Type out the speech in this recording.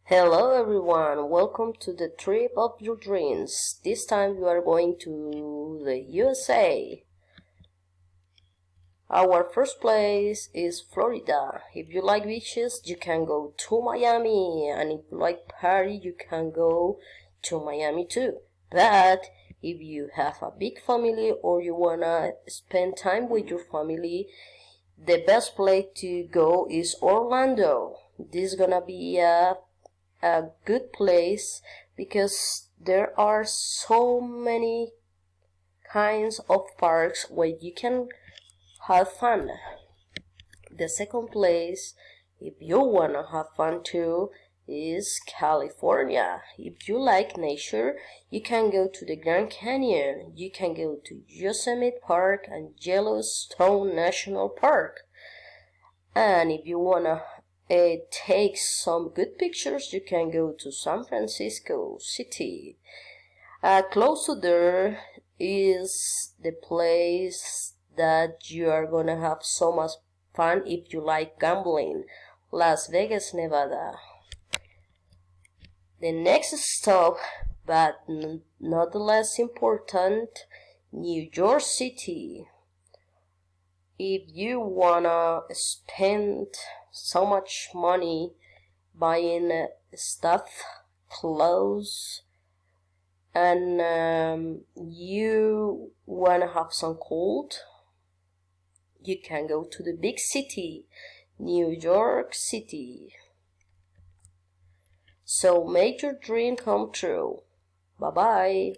Hello everyone, welcome to the trip of your dreams. This time we are going to the USA. Our first place is Florida. If you like beaches, you can go to Miami, and if you like party, you can go to Miami too. But if you have a big family or you wanna spend time with your family, the best place to go is Orlando. This is gonna be a good place because there are so many kinds of parks where you can have fun. The second place, if you wanna have fun too, is California. If you like nature, you can go to the Grand Canyon, you can go to Yosemite Park and Yellowstone National Park. And if you wanna take some good pictures, you can go to San Francisco City. Close to there is the place that you are gonna have so much fun if you like gambling, Las Vegas, Nevada. The next stop, but not the less important, New York City. If you wanna spend so much money buying stuff, clothes, and you wanna have some cold, you can go to the big city, New York City. So make your dream come true. Bye bye.